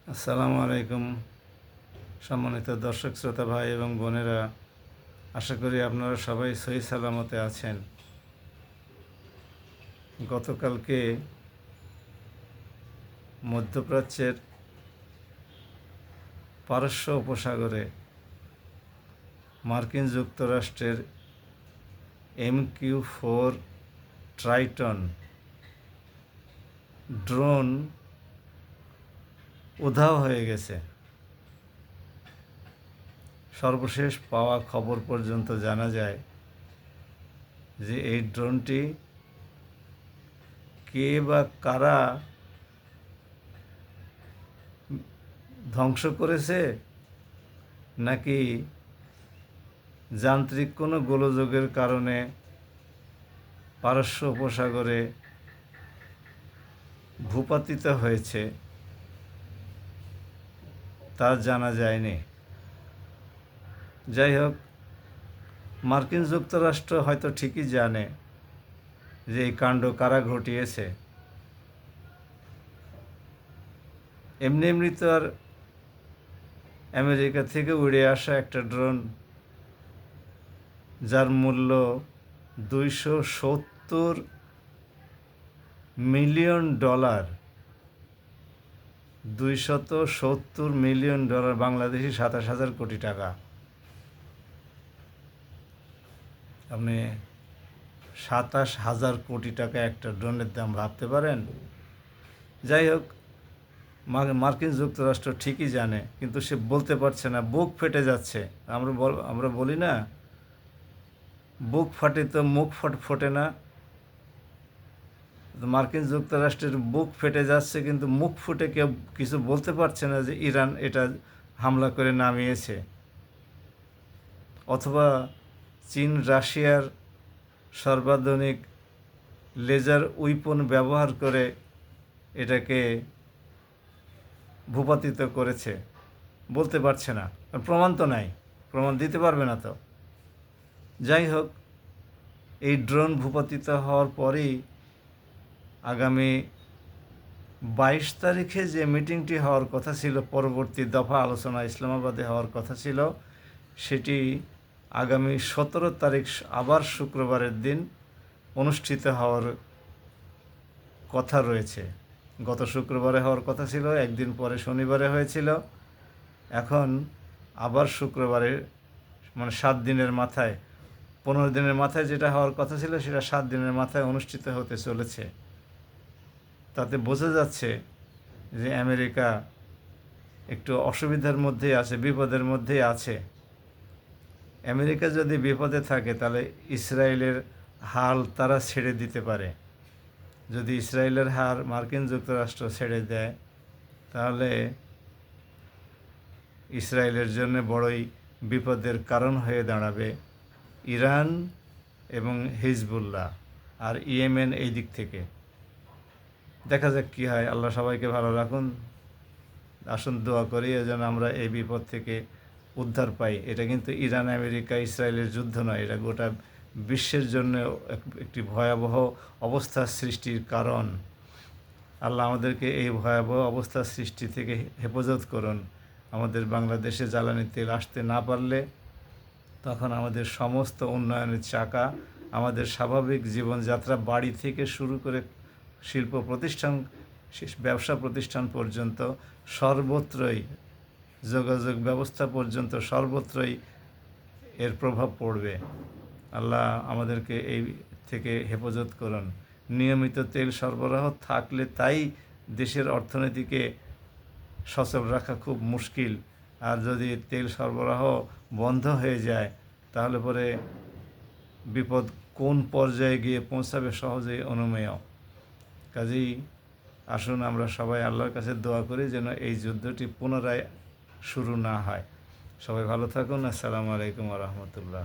আসসালামু আলাইকুম সম্মানিত দর্শক শ্রোতা ভাই এবং বোনেরা, আশা করি আপনারা সবাই সহি সালামতে আছেন। গতকালকে মধ্যপ্রাচ্যের পারস্য উপসাগরে মার্কিন যুক্তরাষ্ট্রের MQ-4 ট্রাইটন ড্রোন উধাও হয়ে গেছে। সর্বশেষ পাওয়া খবর পর্যন্ত জানা যায় যে এই ড্রোনটি কে বা কারা ধ্বংস করেছে, নাকি যান্ত্রিক কোনো গোলযোগের কারণে পারস্য উপসাগরে ভূপাতিত হয়েছে, তা জানা যায়নি। যাই হোক, মার্কিন যুক্তরাষ্ট্র হয়তো ঠিকই জানে যে এই কাণ্ড কারা ঘটিয়েছে। এমনি এমনি তো আর আমেরিকা থেকে উড়ে আসা একটা ড্রোন, যার মূল্য $270 মিলিয়ন, $270 মিলিয়ন, বাংলাদেশি 27,000 কোটি টাকা। আপনি 27,000 কোটি টাকা একটা ড্রোনের দাম ভাবতে পারেন? যাই হোক, মার্কিন যুক্তরাষ্ট্র ঠিকই জানে, কিন্তু সে বলতে পারছে না, বুক ফেটে যাচ্ছে। আমরা বলি না, বুক ফাটে তো মুখ ফোটে না। মার্কিন যুক্তরাষ্ট্রের বুক ফেটে যাচ্ছে, কিন্তু মুখ ফুটে কেউ কিছু বলতে পারছে না যে ইরান এটা হামলা করে নামিয়েছে, অথবা চীন রাশিয়ার সর্বাধুনিক লেজার উইপন ব্যবহার করে এটাকে ভূপাতিত করেছে। বলতে পারছে না, প্রমাণ তো নাই, প্রমাণ দিতে পারবে না তো। যাই হোক, এই ড্রোন ভূপাতিত হওয়ার পরেই আগামী 22 তারিখে যে মিটিংটি হওয়ার কথা ছিল, পরবর্তী দফা আলোচনা ইসলামাবাদে হওয়ার কথা ছিল, সেটি আগামী 17 তারিখ আবার শুক্রবারের দিন অনুষ্ঠিত হওয়ার কথা রয়েছে। গত শুক্রবারে হওয়ার কথা ছিল, একদিন পরে শনিবারে হয়েছিল। এখন আবার শুক্রবারে, মানে 7 দিনের মাথায়, 15 দিনের মাথায় যেটা হওয়ার কথা ছিল সেটা 7 দিনের মাথায় অনুষ্ঠিত হতে চলেছে। তাতে বোঝা যাচ্ছে যে আমেরিকা একটু অসুবিধার মধ্যেই আছে, বিপদের মধ্যেই আছে। আমেরিকা যদি বিপদে থাকে, তাহলে ইসরায়েলের হাল তারা ছেড়ে দিতে পারে। যদি ইসরায়েলের হার মার্কিন যুক্তরাষ্ট্র ছেড়ে দেয়, তাহলে ইসরায়েলের জন্য বড়ই বিপদের কারণ হয়ে দাঁড়াবে ইরান এবং হিজবুল্লাহ আর ইয়েমেন। এই দিক থেকে দেখা যাক কী হয়। আল্লাহ সবাইকে ভালো রাখুন। আসুন দোয়া করি যেন আমরা এই বিপদ থেকে উদ্ধার পাই। এটা কিন্তু ইরান আমেরিকা ইসরায়েলের যুদ্ধ নয়, এটা গোটা বিশ্বের জন্য একটি ভয়াবহ অবস্থার সৃষ্টির কারণ। আল্লাহ আমাদেরকে এই ভয়াবহ অবস্থার সৃষ্টি থেকে হেফাজত করুন। আমাদের বাংলাদেশে জ্বালানি তেল আসতে না পারলে তখন আমাদের সমস্ত উন্নয়নের চাকা, আমাদের স্বাভাবিক জীবনযাত্রা, বাড়ি থেকে শুরু করে শিল্প প্রতিষ্ঠান, ব্যবসা প্রতিষ্ঠান পর্যন্ত, সর্বত্রই, যোগাযোগ ব্যবস্থা পর্যন্ত, সর্বত্রই এর প্রভাব পড়বে। আল্লাহ আমাদেরকে এই থেকে হেফাজত করুন। নিয়মিত তেল সরবরাহ থাকলে তাই দেশের অর্থনীতিকে সচল রাখা খুব মুশকিল। আর যদি তেল সরবরাহ বন্ধ হয়ে যায়, তাহলে পরে বিপদ কোন পর্যায়ে গিয়ে পৌঁছাবে সহজেই অনুমেয়। কাজেই আসুন আমরা সবাই আল্লাহর কাছে দোয়া করি যেন এই যুদ্ধটি পুনরায় শুরু না হয়। সবাই ভালো থাকুন। আসসালামু আলাইকুম ওয়া রাহমাতুল্লাহ।